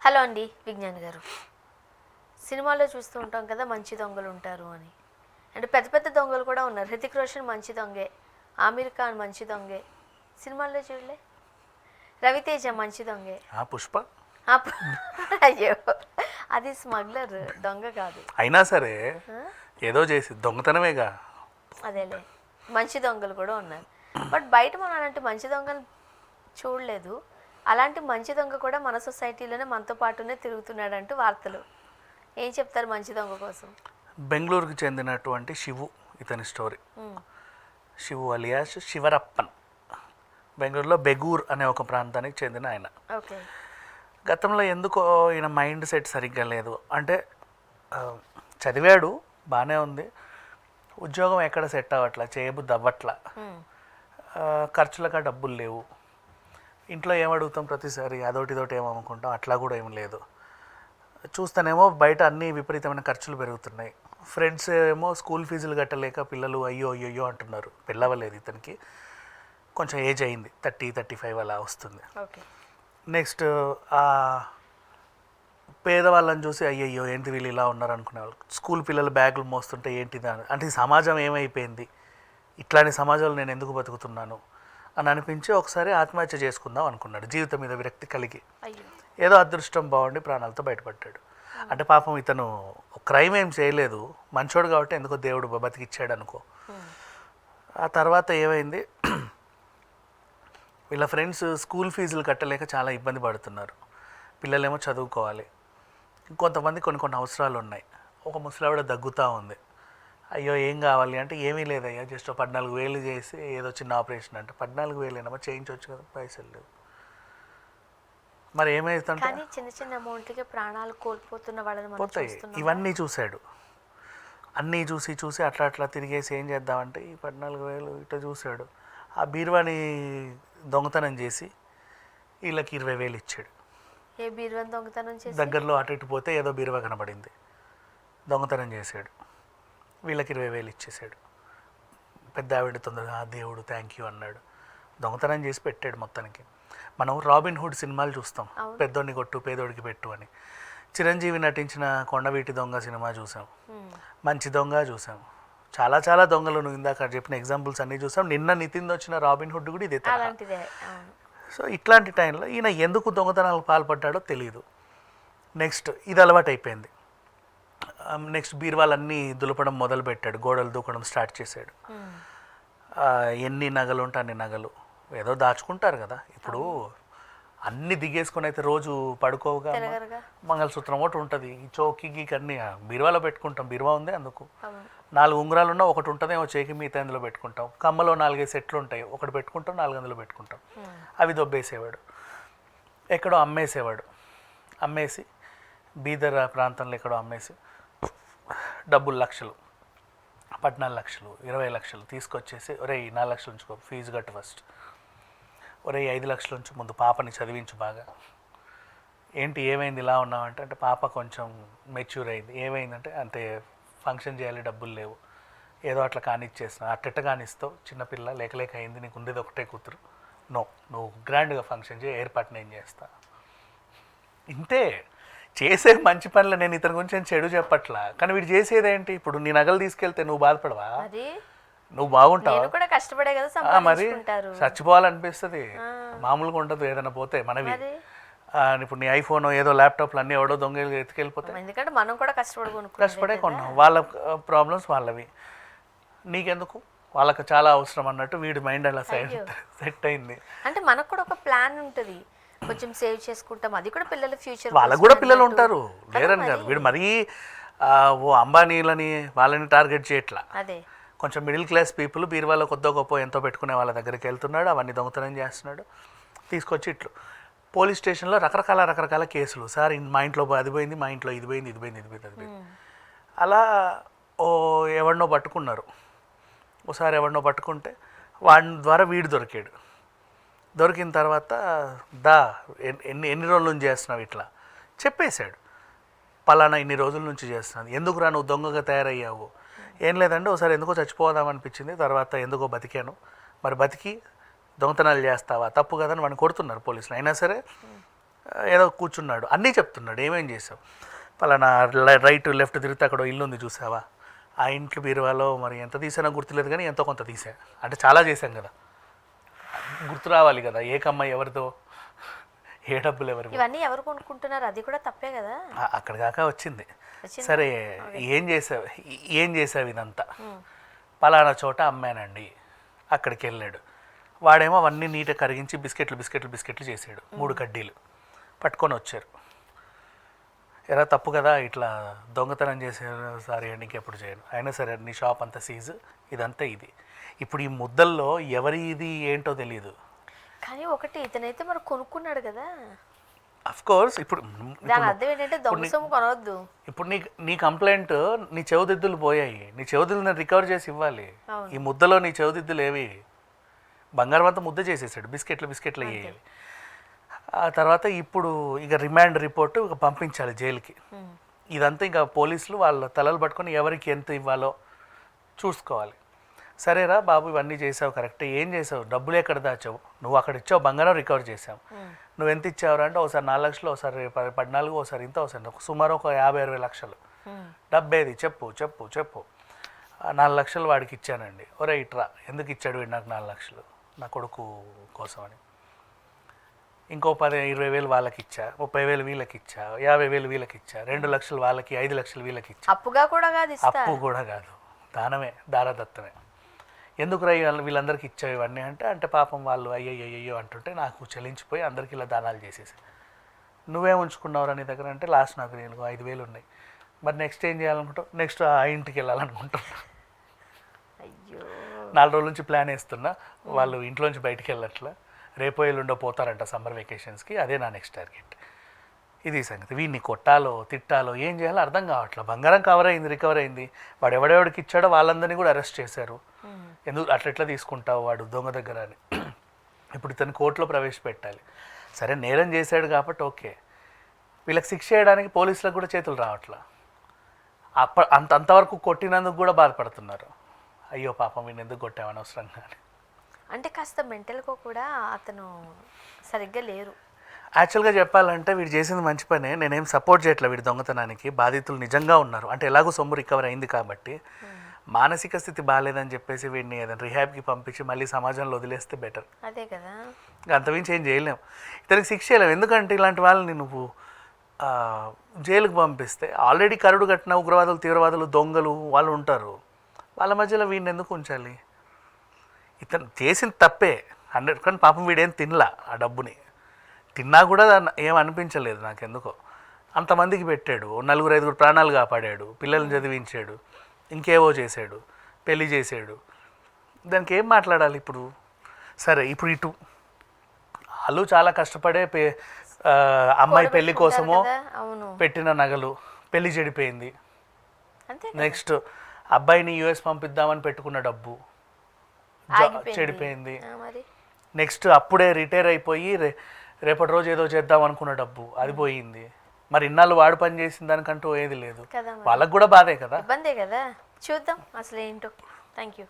Hello అండి విజ్ఞాన్ గారు. సినిమాల్లో చూస్తూ ఉంటాం కదా మంచి దొంగలు ఉంటారు అని. అంటే పెద్ద పెద్ద దొంగలు కూడా ఉన్నారు. హృతిక్ రోషన్ మంచి దొంగే, ఆమిర్ ఖాన్ మంచి దొంగే. సినిమాల్లో చూడలే, రవితేజ మంచి దొంగే. పుష్ప అయ్యో, అది స్మగ్లర్, దొంగ కాదు. అయినా సరే ఏదో చేసి దొంగతనమేగా. అదేలే, మంచి దొంగలు కూడా ఉన్నారు. బట్ బయట మనం అలాంటి మంచి దొంగలు చూడలేదు. అలాంటి మంచి దొంగ కూడా మన సొసైటీలోనే మనతో పాటునే తిరుగుతున్నాడంటూ వార్తలు. ఏం చెప్తారు మంచి దొంగ కోసం? బెంగళూరుకు చెందినటువంటి శివు ఇతని స్టోరీ. శివు అలియాస్ శివరప్పన్, బెంగళూరులో బెగూర్ అనే ఒక ప్రాంతానికి చెందిన ఆయన. ఓకే. గతంలో ఎందుకో ఈయన మైండ్ సెట్ సరిగ్గా లేదు. అంటే చదివాడు, బాగానే ఉంది, ఉద్యోగం ఎక్కడ సెట్ అవ్వట్లా, చేయబుద్ధి అవ్వట్లా, ఖర్చులకు డబ్బులు లేవు, ఇంట్లో ఏమడుగుతాం ప్రతిసారి అదొకటి ఇదొకటి ఏమనుకుంటాం, అట్లా కూడా ఏం లేదు. చూస్తేనేమో బయట అన్ని విపరీతమైన ఖర్చులు పెరుగుతున్నాయి. ఫ్రెండ్స్ ఏమో స్కూల్ ఫీజులు కట్టలేక పిల్లలు అయ్యో అయ్యో అంటున్నారు. పెళ్ళవలేదు ఇతనికి, కొంచెం ఏజ్ అయింది, 30-35 అలా వస్తుంది. నెక్స్ట్ పేదవాళ్ళని చూసి అయ్యయ్యో ఏంటి వీళ్ళు ఇలా ఉన్నారు అనుకునేవాళ్ళు. స్కూల్ పిల్లలు బ్యాగులు మోస్తుంటే ఏంటిది అంటే ఈ సమాజం ఏమైపోయింది, ఇట్లాంటి సమాజంలో నేను ఎందుకు బతుకుతున్నాను అని అనిపించి ఒకసారి ఆత్మహత్య చేసుకుందాం అనుకున్నాడు. జీవితం మీద విరక్తి కలిగి ఏదో అదృష్టం బాగుండి ప్రాణాలతో బయటపడ్డాడు. అంటే పాపం ఇతను క్రైమ్ ఏం చేయలేదు, మంచోడు కాబట్టి ఎందుకో దేవుడు బతికిచ్చాడు అనుకో. ఆ తర్వాత ఏమైంది, వీళ్ళ ఫ్రెండ్స్ స్కూల్ ఫీజులు కట్టలేక చాలా ఇబ్బంది పడుతున్నారు. పిల్లలేమో చదువుకోవాలి, ఇంకొంతమంది కొన్ని అవసరాలు ఉన్నాయి. ఒక ముసలావిడ దగ్గుతూ ఉంది. అయ్యో ఏం కావాలి అంటే ఏమీ లేదయ్యా, జస్ట్ 14,000 చేసి ఏదో చిన్న ఆపరేషన్ అంటే 14,000 ఏమో చేయించవచ్చు కదా, పైసలు లేవు. మరి ఏమైతుంటే చిన్న చిన్న అమౌంట్కి ప్రాణాలు కోల్పోతున్న వాళ్ళని పోతాయి. ఇవన్నీ చూశాడు, అన్నీ చూసి అట్లా తిరిగేసి ఏం చేద్దామంటే ఈ 14,000 ఇట్లా చూశాడు. ఆ బీరువాని దొంగతనం చేసి వీళ్ళకి 20,000 ఇచ్చాడు. ఏ బీరువాని దొంగతనం చేసి? దగ్గరలో అటు ఇటు పోతే ఏదో బీరువా కనబడింది, దొంగతనం చేశాడు. వీళ్ళకి 20,000 ఇచ్చేసాడు. పెద్ద ఆవిడ తొందరగా దేవుడు థ్యాంక్ యూ అన్నాడు. దొంగతనం చేసి పెట్టాడు మొత్తానికి. మనం రాబిన్ హుడ్ సినిమాలు చూస్తాం, పెద్దోడిని కొట్టు పేదోడికి పెట్టు అని. చిరంజీవి నటించిన కొండవీటి దొంగ సినిమా చూసాం, మంచి దొంగ చూసాం, చాలా చాలా దొంగలు నువ్వు ఇందాక చెప్పిన ఎగ్జాంపుల్స్ అన్నీ చూసాం. నిన్న నితిన్ వచ్చిన రాబిన్ హుడ్ కూడా ఇదే. సో ఇట్లాంటి టైంలో ఈయన ఎందుకు దొంగతనాలకు పాల్పడ్డాడో తెలియదు. నెక్స్ట్ ఇది అలవాటు అయిపోయింది. నెక్స్ట్ బీరువాలన్నీ దులపడం మొదలుపెట్టాడు, గోడలు దూకడం స్టార్ట్ చేశాడు. ఎన్ని నగలు ఉంటే అన్ని నగలు ఏదో దాచుకుంటారు కదా. ఇప్పుడు అన్ని దిగేసుకొని అయితే రోజు పడుకోవుగా, మంగళసూత్రం ఒకటి ఉంటుంది, ఈ చౌకి గీకి అన్నీ బీరువాలో పెట్టుకుంటాం. బీరువా ఉంది అందుకు. 4 ఉంగరాలు ఉన్నా ఒకటి ఉంటుంది ఏమో చేకి, మిగతా అందులో పెట్టుకుంటాం. కమ్మలో 4-5 సెట్లు ఉంటాయి, ఒకటి పెట్టుకుంటాం, 4 అందులో పెట్టుకుంటాం. అవి దొబ్బేసేవాడు, ఎక్కడో అమ్మేసేవాడు. అమ్మేసి బీదర్ ప్రాంతంలో ఎక్కడో అమ్మేసి డబ్బులు లక్షలు, 14 లక్షలు, 20 లక్షలు తీసుకొచ్చేసి ఒరే 4 లక్షలు ఉంచుకో, ఫీజు కట్టు ఫస్ట్, ఒరే 5 లక్షలు ఉంచు, ముందు పాపని చదివించు బాగా. ఏంటి ఏమైంది ఇలా ఉన్నావంటే, అంటే పాప కొంచెం మెచ్యూర్ అయింది. ఏమైందంటే అంటే ఫంక్షన్ చేయాలి, డబ్బులు లేవు, ఏదో అట్లా కానిచ్చేసిన. అట్టెట్ట కానిస్తావు, చిన్నపిల్ల లేక అయింది, నీకు ఉండేది ఒకటే కూతురు, నువ్వు గ్రాండ్గా ఫంక్షన్ చేయి, ఏర్పాటు నేను చేస్తా. ఇంతే చేసే మంచి పనులు. నేను ఇతని గురించి నేను చెడు చెప్పట్లా, కానీ వీడు చేసేది ఏంటి, ఇప్పుడు నీ నగలు తీసుకెళ్తే నువ్వు బాధపడవా, నువ్వు బాగుంటావా? మరి చచ్చిపోవాలనిపిస్తుంది, మామూలుగా ఉండదు ఏదైనా పోతే మనవి. ఇప్పుడు నీ ఐఫోన్ ఏదో ల్యాప్టాప్లు అన్నీ ఎవడో దొంగలు ఎత్తుకెళ్ళిపోతాయి. ఎందుకంటే మనం కూడా కష్టపడే కొన్నాం, వాళ్ళ ప్రాబ్లమ్స్ వాళ్ళవి, నీకెందుకు, వాళ్ళకి చాలా అవసరం అన్నట్టు వీడి మైండ్ అలా సెట్ అయింది. అంటే మనకు కూడా ఒక ప్లాన్ ఉంటుంది, కొంచెం సేవ్ చేసుకుంటాం, అది కూడా పిల్లల ఫ్యూచర్. వాళ్ళకు కూడా పిల్లలు ఉంటారు, లేరని కాదు. వీడు మరీ అంబానీలని వాళ్ళని టార్గెట్ చేయట్లా. అదే కొంచెం మిడిల్ క్లాస్ పీపుల్ బీరువాలో కొద్దో గొప్ప ఎంతో పెట్టుకునే వాళ్ళ దగ్గరికి వెళ్తున్నాడు, అవన్నీ దొంగతనం చేస్తున్నాడు. తీసుకొచ్చి ఇట్లు పోలీస్ స్టేషన్లో రకరకాల కేసులు. సార్ మా ఇంట్లో అది పోయింది, మా ఇంట్లో ఇది పోయింది. అలా ఎవరినో పట్టుకున్నారు. ఒకసారి ఎవరినో పట్టుకుంటే వాడి ద్వారా వీడు దొరికాడు. దొరికిన తర్వాత ఎన్ని రోజుల నుంచి చేస్తున్నావు ఇట్లా చెప్పేశాడు. పలానా ఇన్ని రోజుల నుంచి చేస్తున్నాను. ఎందుకురా నువ్వు దొంగగా తయారయ్యావు? ఏం లేదండి, ఒకసారి ఎందుకో చచ్చిపోదామనిపించింది, తర్వాత ఎందుకో బతికాను. మరి బతికి దొంగతనాలు చేస్తావా, తప్పు కదని వాడిని కొడుతున్నారు పోలీసులు. అయినా సరే ఏదో కూర్చున్నాడు, అన్నీ చెప్తున్నాడు, ఏమేం చేసావు, పలానా రైట్ లెఫ్ట్ తిరిగితే అక్కడ ఇల్లు ఉంది చూసావా, ఆ ఇంట్లో బీరువాలో మరి ఎంత తీసానో గుర్తులేదు కానీ ఎంతో కొంత తీసా, అంటే చాలా చేశాం కదా, గుర్తు రావాలి కదా ఏ కమ్మాయి ఎవరితో, ఏ డబ్బులు ఎవరు, ఇవన్నీ ఎవరు కొనుక్కుంటున్నారు, అది కూడా తప్పే కదా. అక్కడ దాకా వచ్చింది. సరే ఏం చేసావు ఇదంతా, పలానా చోట అమ్మానండి, అక్కడికి వెళ్ళాడు, వాడేమో అవన్నీ నీట్గా కరిగించి బిస్కెట్లు చేసాడు, 3 కడ్డీలు పట్టుకొని వచ్చారు. ఎరా తప్పు కదా, ఇట్లా దొంగతనం చేసారు, సారీ అండి ఇంకెప్పుడు చేయను, అయినా సరే నీ షాప్ అంతా సీజు, ఇదంతా ఇది. ఇప్పుడు ఈ ముద్దల్లో ఎవరి ఇది ఏంటో తెలియదు. కానీ ఒకటి ఇతనైతే మరి కొనుక్కున్నాడు కదా, అఫ్ కోర్స్. ఇప్పుడు దాని అర్థం ఏంటంటే దొంగ సొమ్ము కొనవద్దు. ఇప్పుడు నీ కంప్లైంట్, నీ చెవుదిద్దులు పోయాయి, నీ చెవుదిద్దులు నేను రికవర్ చేసి ఇవ్వాలి. ఈ ముద్దలో నీ చెవుదిద్దులు ఏవి, బంగారం అంతా ముద్ద చేసేసాడు, బిస్కెట్లు వేయాలి. ఆ తర్వాత ఇప్పుడు ఇక రిమాండ్ రిపోర్టు ఇక పంపించాలి జైలుకి. ఇదంతా ఇంకా పోలీసులు వాళ్ళ తలలు పట్టుకొని ఎవరికి ఎంత ఇవ్వాలో చూసుకోవాలి. సరేరా బాబు ఇవన్నీ చేసావు కరెక్ట్, ఏం చేసావు, డబ్బులు ఎక్కడ దాచావు, నువ్వు అక్కడ ఇచ్చావు, బంగారం రికవర్ చేసావు, నువ్వు ఎంత ఇచ్చావురా అంటే ఒకసారి 4 లక్షలు, ఒకసారి 14, ఒకసారి ఇంత, ఒకసారి సుమారు ఒక 50-60 లక్షలు. డబ్బేది చెప్పు 4 లక్షలు వాడికి ఇచ్చానండి. ఒరే ఇట్రా, ఎందుకు ఇచ్చాడు వీడు నాకు 4 లక్షలు, నా కొడుకు కోసమని. ఇంకో 10-20 వేలు వాళ్ళకి ఇచ్చా, 30,000 వీళ్ళకి ఇచ్చా, 50,000 వీళ్ళకి ఇచ్చా, 2 లక్షలు వాళ్ళకి, 5 లక్షలు వీళ్ళకి ఇచ్చా. అప్పుగా కూడా కాదు, అప్పు కూడా కాదు, దానమే, దారదత్తమే. ఎందుకు రై వీళ్ళందరికీ ఇచ్చావు ఇవన్నీ అంటే పాపం వాళ్ళు అయ్యయ్యో అంటుంటే నాకు చెల్లించిపోయి అందరికీ ఇలా దానాలు చేసేసి. నువ్వే ఉంచుకున్నావురా నీ దగ్గర అంటే లాస్ట్ నాకు నేను 5,000 ఉన్నాయి. మరి నెక్స్ట్ ఏం చేయాలనుకుంటావు, నెక్స్ట్ ఆ ఇంటికి వెళ్ళాలనుకుంటున్నా. అయ్యో 4 రోజుల నుంచి ప్లాన్ వేస్తున్నా, వాళ్ళు ఇంట్లోంచి బయటికి వెళ్ళట్లా, రేపో ఎల్లుండో పోతారంట సమ్మర్ వెకేషన్స్కి, అదే నా నెక్స్ట్ టార్గెట్. ఇది సంగతి. వీడిని కొట్టాలో తిట్టాలో ఏం చేయాలో అర్థం కావట్లేదు. బంగారం రికవర్ అయింది, వాడు ఎవడెవడికి ఇచ్చాడో వాళ్ళందరినీ కూడా అరెస్ట్ చేశారు. ఎందుకు అట్లా తీసుకుంటావు వాడు దొంగ దగ్గర అని. ఇప్పుడు ఇతను కోర్టులో ప్రవేశపెట్టాలి. సరే నేరం చేశాడు కాబట్టి ఓకే, వీళ్ళకి శిక్ష చేయడానికి పోలీసులకు కూడా చేతులు రావట్లా. అంతవరకు కొట్టినందుకు కూడా బాధపడుతున్నారు, అయ్యో పాపం వీడిని ఎందుకు కొట్టామని అవసరంగా. అంటే కాస్త మెంటల్గా కూడా అతను సరిగ్గా లేరు. యాక్చువల్గా చెప్పాలంటే వీడు చేసింది మంచి పనే, నేనేం సపోర్ట్ చేయట్లేదు వీడి దొంగతనానికి. బాధితులు నిజంగా ఉన్నారు, అంటే ఎలాగో సొమ్ము రికవర్ అయింది కాబట్టి. మానసిక స్థితి బాగాలేదని చెప్పేసి వీడిని ఏదైనా రిహాబ్కి పంపించి మళ్ళీ సమాజంలో వదిలేస్తే బెటర్. అదే కదా, అంతమించి ఏం చేయలేం, ఇతనికి శిక్ష చేయలేము. ఎందుకంటే ఇలాంటి వాళ్ళని నువ్వు జైలుకు పంపిస్తే ఆల్రెడీ కరుడు కట్టిన ఉగ్రవాదులు, తీవ్రవాదులు, దొంగలు వాళ్ళు ఉంటారు, వాళ్ళ మధ్యలో వీడిని ఎందుకు ఉంచాలి. ఇతను చేసిన తప్పే 100, కానీ పాపం వీడేం తినలా, ఆ డబ్బుని తిన్నా కూడా ఏం అనిపించలేదు నాకెందుకో. అంతమందికి పెట్టాడు, 4-5 ప్రాణాలు కాపాడాడు, పిల్లల్ని చదివించాడు, ఇంకేవో చేశాడు, పెళ్లి చేశాడు, దానికి ఏం మాట్లాడాలి ఇప్పుడు. సరే ఇప్పుడు ఇటు వాళ్ళు చాలా కష్టపడే అమ్మాయి పెళ్లి కోసమో పెట్టిన నగలు, పెళ్లి చెడిపోయింది. నెక్స్ట్ అబ్బాయిని యుఎస్ పంపిద్దామని పెట్టుకున్న డబ్బు చెడిపోయింది. నెక్స్ట్ అప్పుడే రిటైర్ అయిపోయి రేపటి రోజు ఏదో చేద్దాం అనుకున్న డబ్బు అది పోయింది. మరి ఇన్నాళ్ళు వాడు పని చేసిన దానికంటూ ఏది లేదు, వాళ్ళకు కూడా బాధే కదా, ఇబ్బందే కదా. చూద్దాం అసలు ఏంటో. Thank you.